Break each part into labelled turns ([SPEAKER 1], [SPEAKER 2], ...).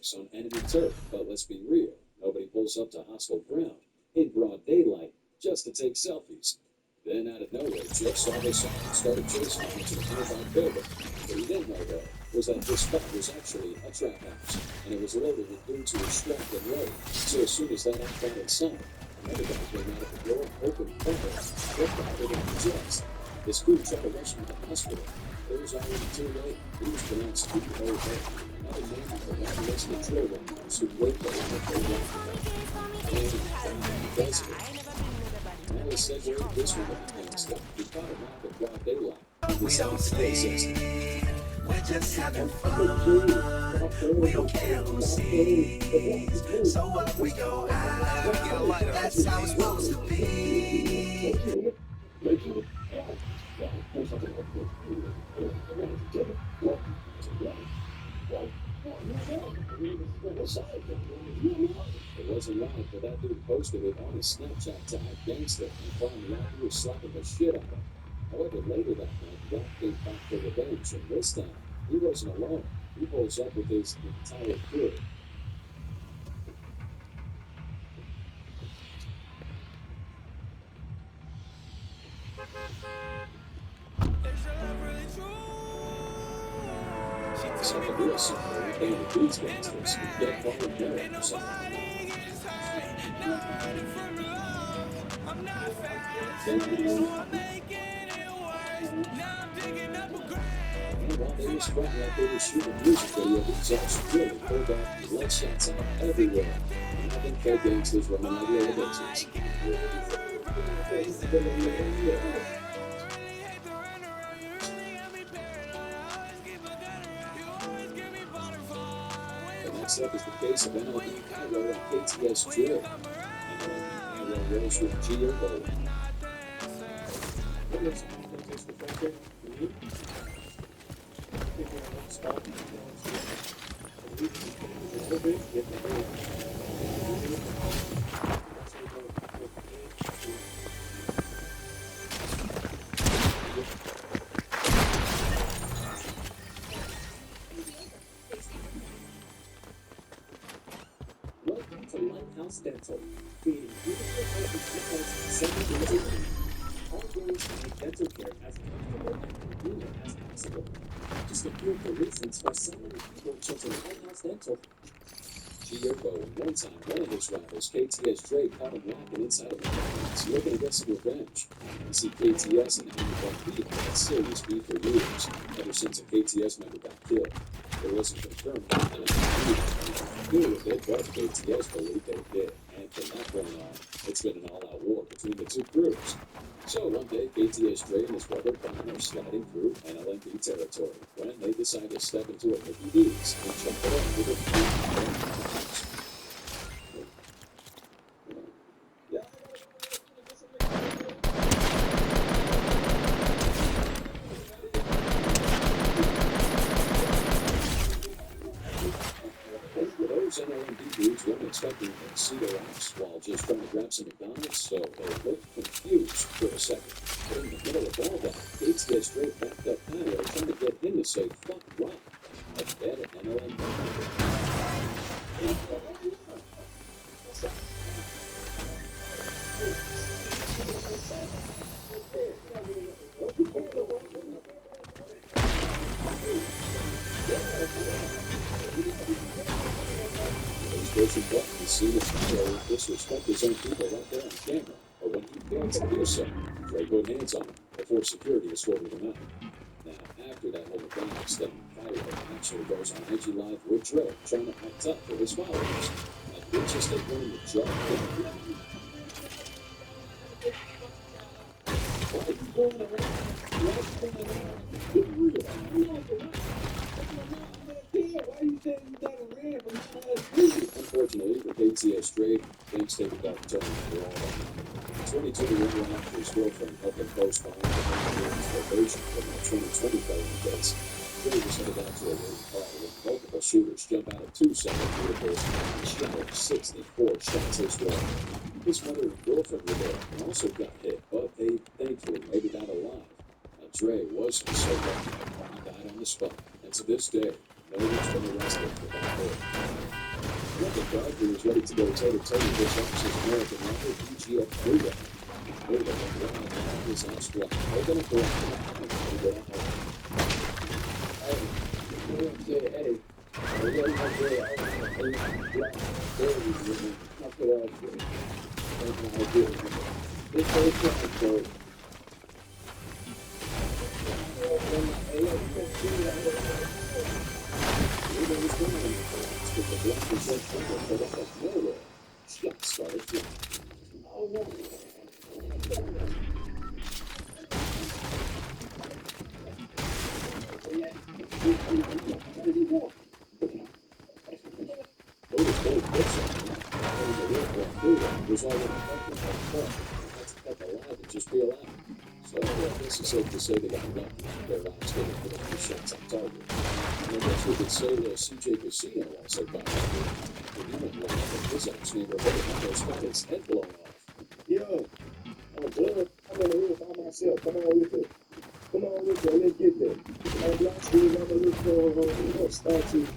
[SPEAKER 1] fireworks on enemy turf, but let's be real, nobody pulls up to hostile ground in broad daylight just to take selfies. Then out of nowhere, Jeff saw this sign and started chasing him into a nearby building. What he didn't know, though, was that this spot was actually a trap house, and it was loaded with dudes who were strapped and ready. So as soon as that act got inside, another guy came out of the door and opened fire. Jeff got hit in the chest. His crew tried to rush him to the hospital. It was already too late. He was pronounced to be okay. Another man with a long-listed drill runners who waited for him for a while. And president. Now let's segue this one with the gangster. We caught him out in broad daylight.
[SPEAKER 2] We don't sleep, we're just having fun. We don't care who sees. So what we go out, get a lighter. That's how it's supposed to be.
[SPEAKER 1] It wasn't long, but that dude posted it on his Snapchat tag gangster and finally out he was slapping the shit out of him. However, later that night, Rock came back for revenge, and this time, he wasn't alone. He pulls up with his entire crew. Something real simple, we came with these gangsters. We get Colin Garrett or something. And while they were sweating like they were shooting a music video, these officers really pulled off blood shots out everywhere. And I think fake gangsters running all the other business. Next up is the case of MLB Cairo and KTS Drill. MLB Cairo rose with Gio Bowling.
[SPEAKER 3] Welcome to Lighthouse Dental, creating beautiful healthy smiles 7 days a week. Our goal is to make dental care as comfortable and convenient as possible. Just a few of the reasons why so many people chose Lighthouse Dental.
[SPEAKER 1] Gio Bowling, one time, one of his rivals, KTS Dre, caught him lacking inside of McDonald's, looking to get some revenge. You see, KTS and Andy Garcia had serious beef for years, ever since a KTS member got killed. It wasn't confirmed, and I knew if they but KTS believed they did, and from that point on, it's been an all-out war between the two crews. So one day, KTS Dre and his brother Brian are sliding through NLMP territory when they decide to step into a Mickey D's and check it out with a Those NLMP dudes weren't expecting to see their ass while just trying to grab some McDonald's, so they looked confused for a second. But in the middle of all that, KTS Dre backed up Cairo trying to get him to say, "Fuck Rock." A dead NLMP. Station Button seen as Cairo disrespect his own people right there on camera, but when he failed to do so, Dre put hands on him before security escorted him out. Now, after that whole McDonald's thing, Cairo actually goes on IG Live with Dre, trying to act up for his followers. Like, we just ain't running the job. Why are you going around? What's going on? Get real. I'm not the one. Why are you saying you got a ram and not a dude? Unfortunately for KTS Dre, things take a dark turn for all of them. In 2021, after his girlfriend helped him postpone his probation from a 2020 felony case, Dre was headed out to a late car when multiple shooters jumped out of 2 separate vehicles and shot 64 shots his way. His mother and girlfriend were there and also got hit, but they thankfully made it out alive. Now, Dre wasn't so lucky. He died on the spot, and to this day, no one's been arrested for that hit. Rebel Gardner is ready to go toe-to-toe with this officer's American rival, BGF Buda. Buda went wild on his outstrike, open up the line. Shot started flying. Oh no. Was already affected by the car. That's cut the line and just peel out. So I guess it's safe to say they got lucky. Their lives didn't put a few shots on target. And I guess we could say that CJ Casino also got lucky. When he went live in his own neighborhood and almost got his head blown off. Yo, I'm good. I'm in the room by myself. Come on with it. Come on with it. Let's get there. I'm last week. I'm going to look for start to.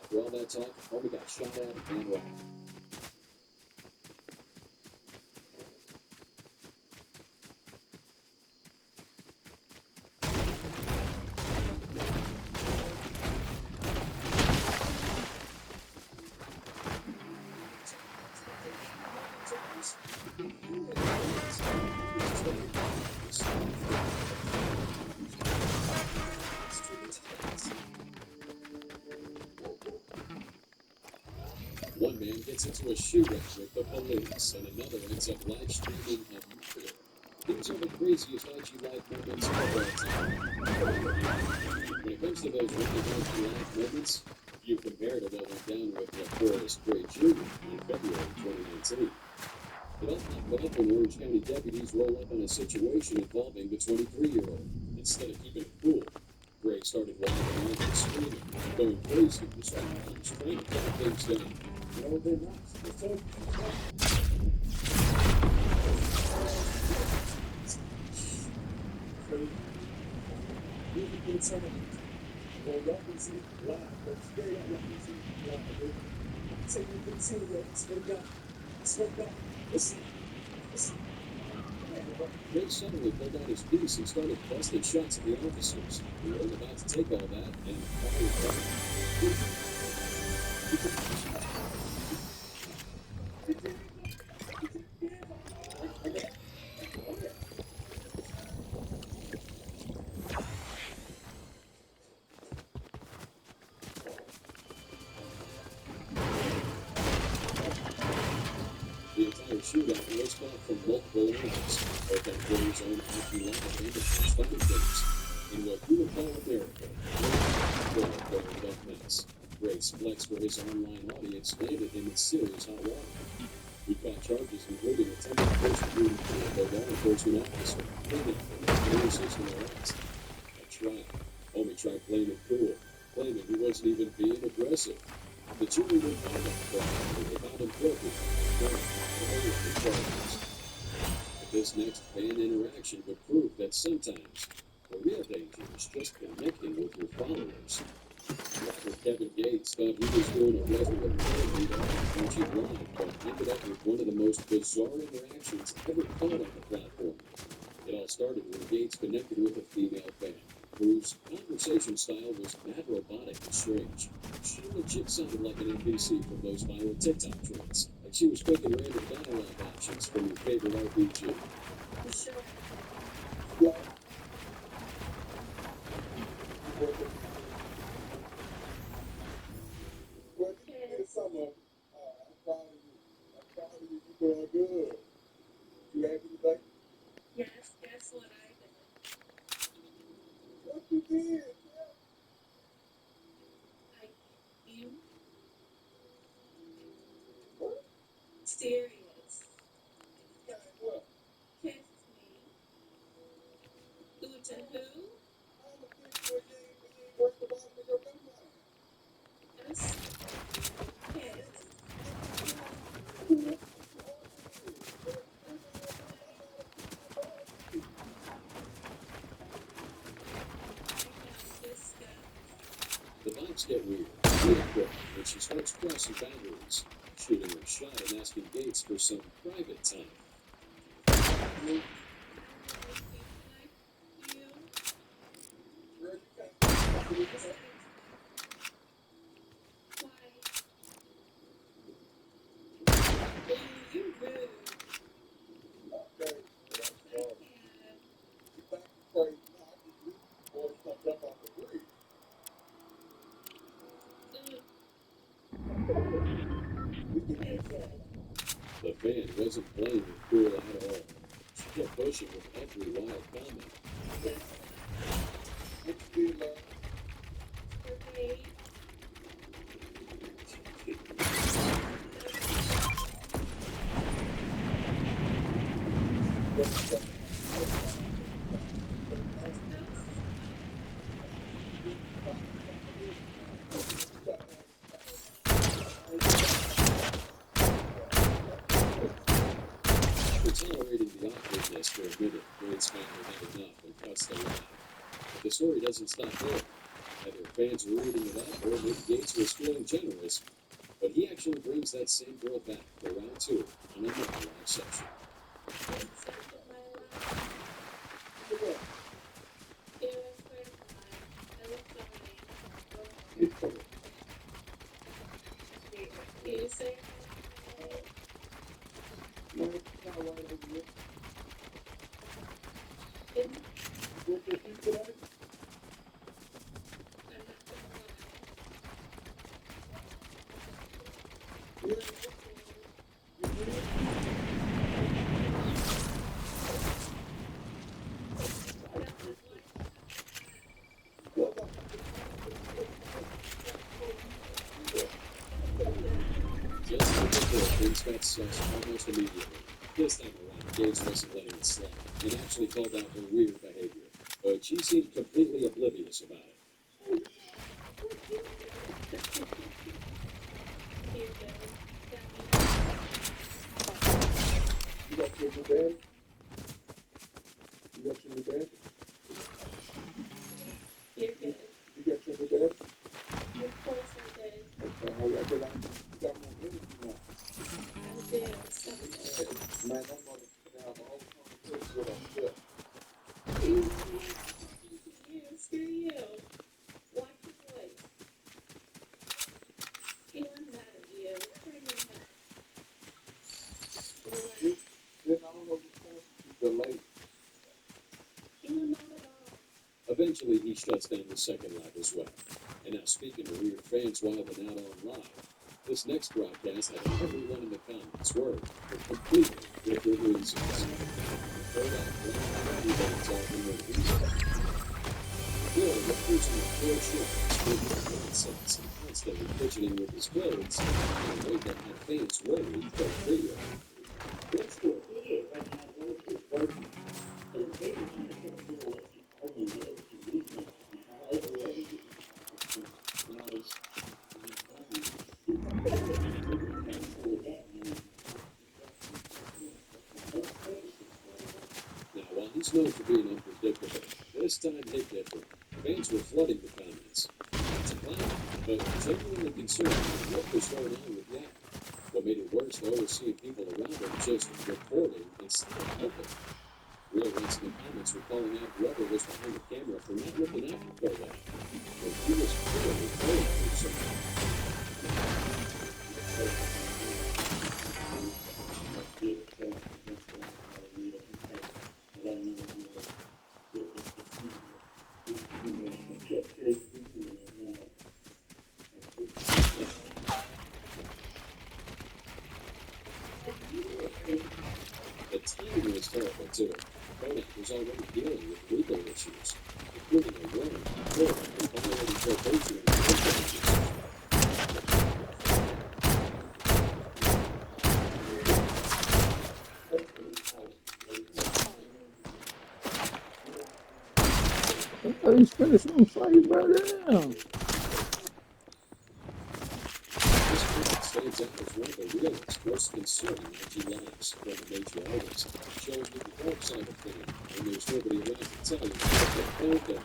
[SPEAKER 1] For all that talk, Homie got shot at and robbed. One man gets into a shootout with the police, and another ends up live streaming a murder. These are the craziest IG Live moments of all time. When it comes to those really IG Live moments, you compare to what went down with DeForest Gray Jr. in February 2019. It all popped up when Orange County deputies roll up on a situation involving the 23-year-old. Instead of keeping it cool, Gray started walking around and screaming, going crazy with his arms, trying to calm things down. No, they're not. They're
[SPEAKER 3] You can get some of it. Well, y'all can see it live, but straight up, y'all can see it live, baby. So you can see it, swear to God. Swear to God. Listen. Listen.
[SPEAKER 1] Gray suddenly pulled out his piece and started busting shots at the officers. He was about to take all that and fire back. The entire shootout was fought from multiple angles, both on Gray's own IP Live and the correspondent games. In what you would call America, Gray played up mess. Gray's flex for his online audience landed him in serious hot water. He caught charges including attempted persecuting a law enforcement officer, kidnapping, and resisting arrest. At trial, Homie tried playing it cool, claiming he wasn't even being aggressive. The jury would find out and they found him guilty of charges. But this next fan interaction would prove that sometimes the real danger is just connecting with your followers. Rapper Kevin Gates thought he was doing a regular fan meet on IG Live, but ended up with one of the most bizarre interactions ever caught on the platform. It all started when Gates connected with a female fan, whose conversation style was mad robotic and strange. She legit sounded like an NPC from those viral TikTok trends, like she was picking random dialogue options from your favorite RPG.
[SPEAKER 3] Yeah. Well, this summer, I'm proud of you. I'm proud of you. You're doing good. You happy today?
[SPEAKER 4] Yes, guess what I did?
[SPEAKER 3] What you did?
[SPEAKER 4] I you
[SPEAKER 3] What?
[SPEAKER 4] serious.
[SPEAKER 3] Yeah, what?
[SPEAKER 4] Kiss me. Who to who?
[SPEAKER 3] I'm a kid for you ain't worth the bottom of your gun.
[SPEAKER 4] Just kiss.
[SPEAKER 1] things get weird, real quick, when she starts crossing boundaries, shooting her shot and asking Gates for some private time.
[SPEAKER 4] You. Why? Ooh, you rude.
[SPEAKER 1] The fan wasn't playing her cool at all. She kept pushing with every wild comment.
[SPEAKER 4] Okay.
[SPEAKER 1] After tolerating the awkwardness for a minute, Gates finally had enough and cuts the line. But the story doesn't stop there. Either fans were eating it up or maybe Gates was feeling generous, but he actually brings that same girl back for round 2 on another live session.
[SPEAKER 4] You say
[SPEAKER 1] Just like before, things got sus almost immediately. This time around, Gates wasn't letting it slide and actually called out her weird behavior, but she seemed completely oblivious about it.
[SPEAKER 4] you're good. Of course I did. I did. Screw you. Watch your voice. He was mad at you. Turn your head. He was not at all.
[SPEAKER 1] Eventually, he shuts down the second lap as well. And now, speaking of weird fans wilding out on live, this next broadcast had everyone in the comments worried for completely different reasons. Hold on, everybody talking with reason. Bill, the person with full shorts, speaking nonsense and constantly fidgeting with his clothes, in a way that had fans worried for real. Now, while he's known for being unpredictable, this time hit different. Fans were flooding the comments. Not to clown, but genuinely concerned with what was going on with Yak. What made it worse, though, was seeing people around him just reporting instead of helping. Real ones in the comments were calling out whoever was behind the camera for not looking out for Kodak. But he was clearly going through something. The timing was terrible, too. Kodak was already dealing with legal issues, including a warrant in court and violating probation and convictions.
[SPEAKER 5] Somebody's finishing fight right now.
[SPEAKER 1] This record stands out as one of the realest, most concerning IG lives from a major artist, showing you the dark side of fame when there's nobody around to tell you what they're doing.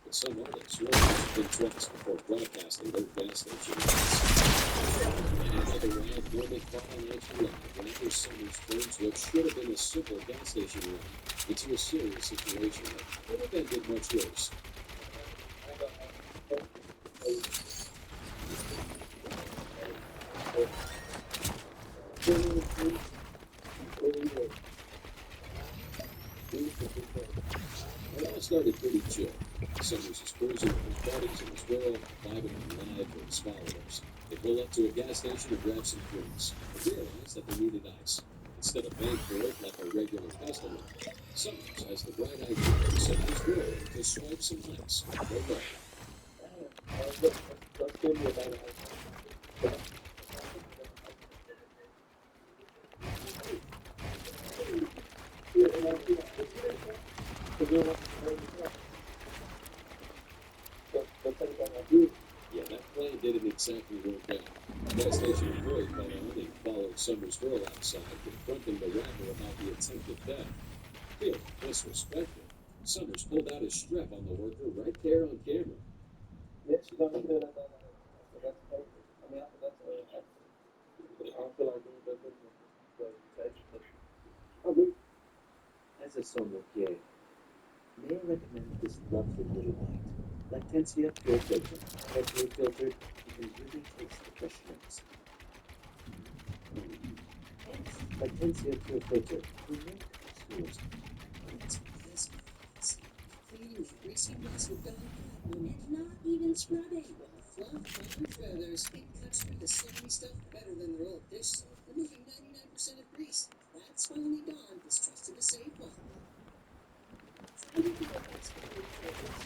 [SPEAKER 1] But some artists will think twice before broadcasting their gas station ads. And another wild moment caught on IG Live when Andrew Summers turns what should have been a simple gas station run into a serious situation that could have ended much worse. It all started pretty chill. Summers is cruising with his buddies and his girl, vibing on live with his followers. They pull up to a gas station and grab some drinks, and realize that they needed ice. Instead of paying for it like a regular customer, Summers has the bright idea to send his girl to swipe some ice for love. Yeah, that plan didn't exactly work out. The gas station employee caught on and followed Summers' girl outside, confronting the rapper about the attempted theft. Feeling disrespectful, Summers pulled out his strap on the worker right there on camera.
[SPEAKER 3] As a sommelier, may I recommend this lovely little light? Lactensia Pure Filter. Carefully filtered, you can really taste the freshness. Lactensia Pure Filter. Unique connoisseurs.
[SPEAKER 6] It's crisp, clean with greasy muscle gone, and not even scrubbing. Fluff on feathers, it cuts through the slimy stuff better than their old dish soap, removing 99% of grease. That's Finally Dawn is trusted to save one.
[SPEAKER 4] How do you feel about spending focus?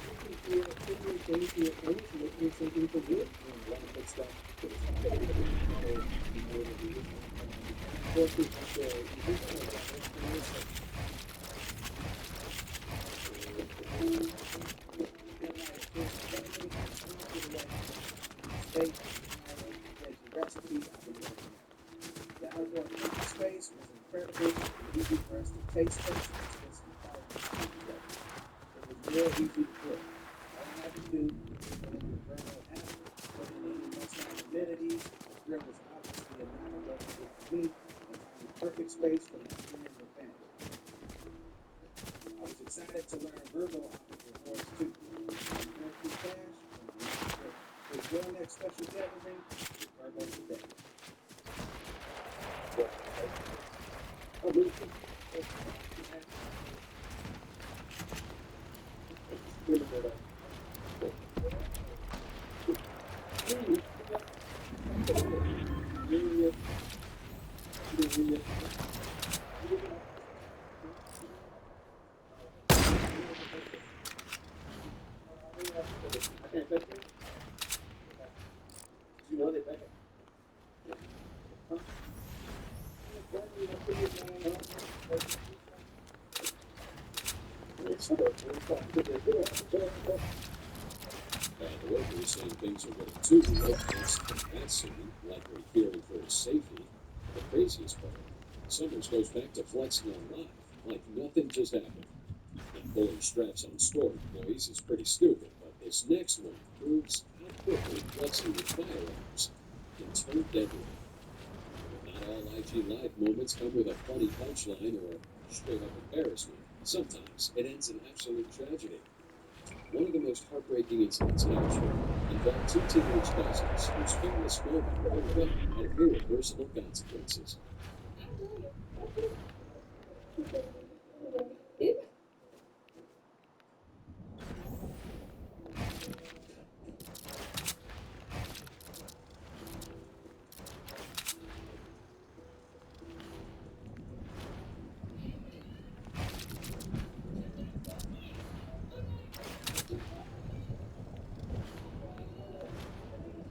[SPEAKER 4] You can feel putting your day to your own to making something for good.
[SPEAKER 3] A lot of good stuff. But it's not better than more than you Of course, we have to use it. Recipe the space was incredibly easy for us to taste it. It was real easy to cook. All I had to do was put in the grill after, put in any mustard humidity. The grill was obviously a non-negotiable for me, and found the perfect space for my friend and family. I was excited to learn Virgo optical voice too. Thank you, Cash. With your next special gathering, with Virgo today. You know that.
[SPEAKER 1] The worker is saying things are getting too real. That's scene, likely fearing for his safety. The craziest part, Summers goes back to flexing on live, like nothing just happened. And pulling straps on store employees is pretty stupid, but this next one proves how quickly flexing with firearms can turn deadly. But not all IG Live moments come with a funny punchline or a straight-up embarrassment. Sometimes it ends in absolute tragedy. One of the most heartbreaking incidents in our show involved two teenage cousins whose famous moment would have irreversible consequences.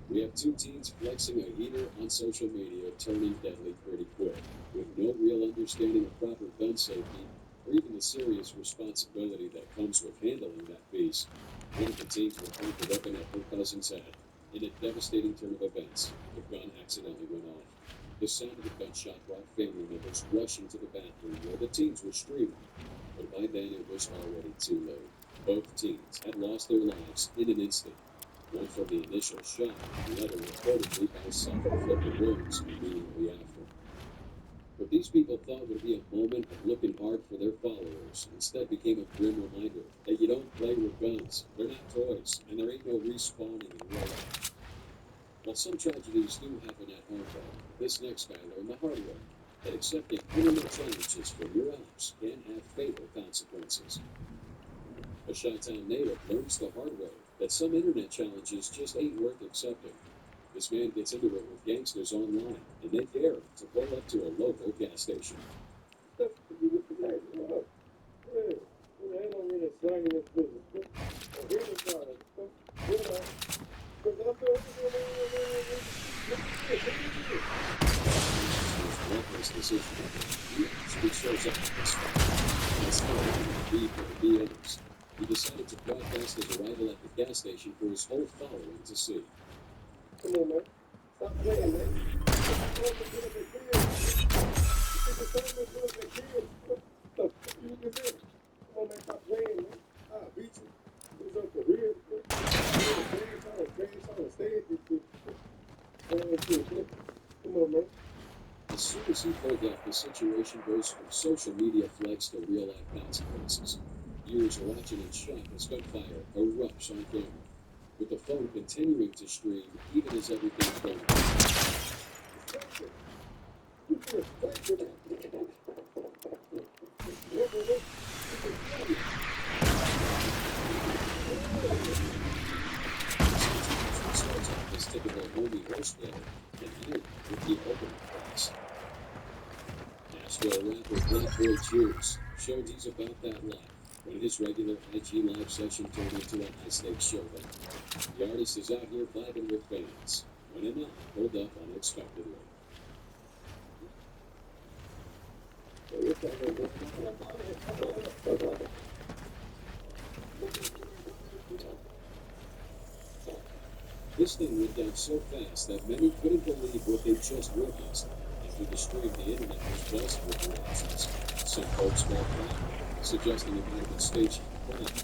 [SPEAKER 1] We have two teens flexing a heater on social media, turning deadly pretty quick, with no real understanding of proper gun safety or even the serious responsibility that comes with handling that beast. One of the teens will point the weapon at her cousin's head. In a devastating turn of events, the gun accidentally went off. The sound of the gunshot brought family members rushing to the bathroom where the teens were streaming, but by then it was already too late. Both teens had lost their lives in an instant, one from the initial shock, the other reportedly by self-inflicted wounds immediately after. What these people thought would be a moment of looking hard for their followers instead became a grim reminder that you don't play with guns, they're not toys, and there ain't no respawning in real life. While some tragedies do happen at home, though, this next guy learned the hard way that accepting internet challenges for your apps can have fatal consequences. A Chi-Town native learns the hard way that some internet challenges just ain't worth accepting. This man gets into it with gangsters online, and they dare him to pull up to a local gas station. Reckless decision. He shows up at the spot. That's how he enters. He decided to broadcast his arrival at the gas station for his whole following to see.
[SPEAKER 5] Come on, man. Stop playing, man. Come on, man. Stop playing, man. I'll beat you. It's up for real. Come on, man.
[SPEAKER 1] As soon as he pulled up, the situation goes from social media flex to real life consequences. Viewers are watching in shock as gunfire erupts on camera, with the phone continuing to stream even as everything's going starts off as typical homie horse play and end with the opening prize. Nashville rapper Blackboy Cheers showed he's about that life when his regular IG live session turned into a high-stakes showdown. The artist is out here vibing with fans when a knock pulled up unexpectedly. This thing went down so fast that many couldn't believe what they just witnessed after the stream the internet was buzzed with reactions. Some folks felt bad, suggesting it might have been staged for crime,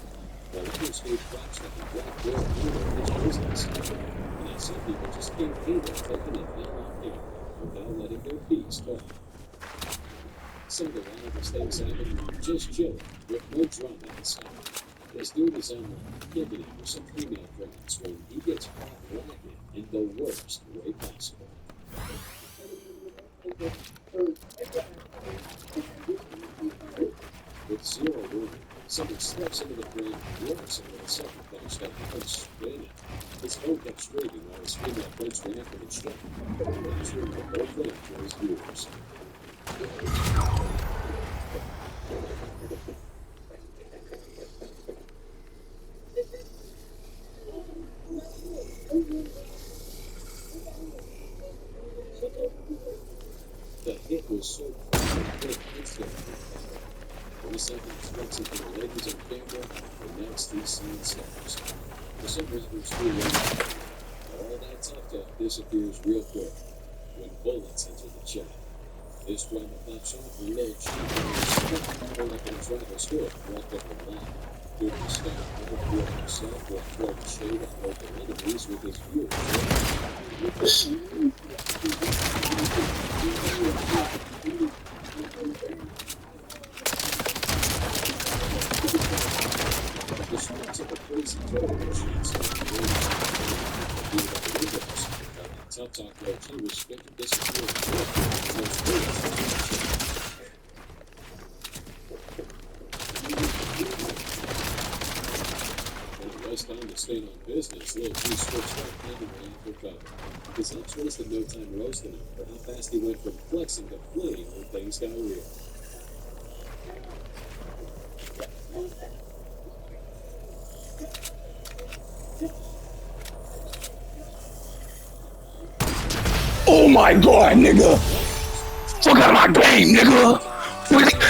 [SPEAKER 1] while others gave props that the Black Bear handled his business. And that some people just can't handle taking it all on camera without letting their peace talk. Some of the wildest things happen when you're just chilling with no drama inside. This dude is online kicking it with some female friends when he gets caught lacking in the worst way possible. With zero warning, someone steps into the frame and works him with a second punch that becomes spinning. His phone kept streaming while his female friends ran after the strike, demonstrating the whole thing to his viewers. The hit was so quick, instantly. 20 seconds flexing to the ladies on camera, the next he's seeing stars. For some rappers, too late. All that tough talk disappears real quick when bullets enter the chat. This drama pops off when Lil Chief pulled up in a tribal store and walked up the line. Dude was stuck on the field himself while throwing shade at local enemies with his viewers. The streets of a crazy television Tough Talk LG was quick to disappear. When it was time to stand on business, Lil G switched up randomly for cover. His ex wasted no time roasting him for how fast he went from flexing to fleeing when things got real.
[SPEAKER 7] Oh my god, nigga. Fuck out of my game, nigga.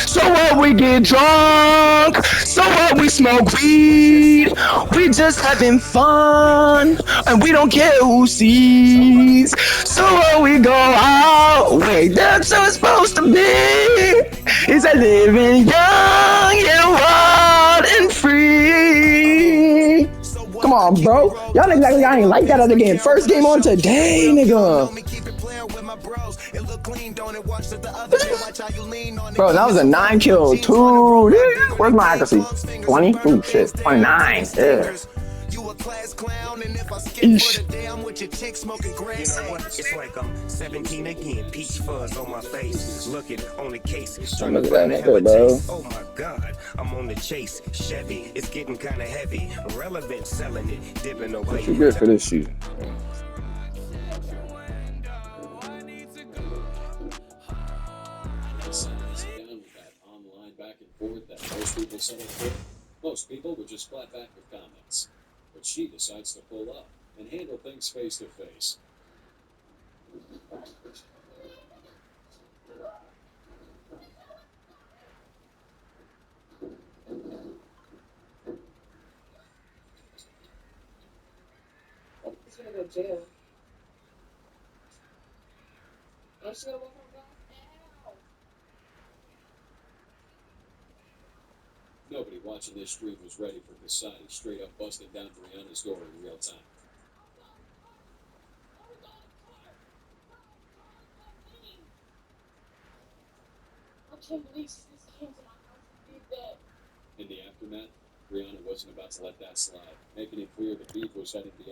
[SPEAKER 7] So what, we get drunk. So what, we smoke weed. We just having fun. And we don't care who sees. So what, we go out. Wait, that's how it's supposed to be. Is that living young and wild and free. Come on, bro. Y'all niggas act like I ain't like that other game. First game on today, nigga. Bro, that was a 9 kill, 2. Where's my accuracy? 20? Ooh, shit. 29. Yeah. Eesh.
[SPEAKER 8] It's like I'm 17 again, peach fuzz on my face. Looking on the case, trying
[SPEAKER 7] Look
[SPEAKER 8] to
[SPEAKER 7] at that
[SPEAKER 8] find a
[SPEAKER 7] nigga, bro.
[SPEAKER 8] taste. Oh my god, I'm on the chase. Chevy, it's getting kinda heavy. Relevant, selling it, dipping away.
[SPEAKER 7] You good for this season.
[SPEAKER 1] Silence down with that online back and forth that most people settle for. Most people would just flat back with comments. But she decides to pull up and handle things face to face.
[SPEAKER 4] He's gonna go to jail. I'm just gonna walk on God.
[SPEAKER 1] Nobody watching this stream was ready for Kasadi straight up busting down Brianna's door in real time.
[SPEAKER 4] I can't believe this came to my house and did that.
[SPEAKER 1] In the aftermath, Brianna wasn't about to let that slide, making it clear the beef was headed beyond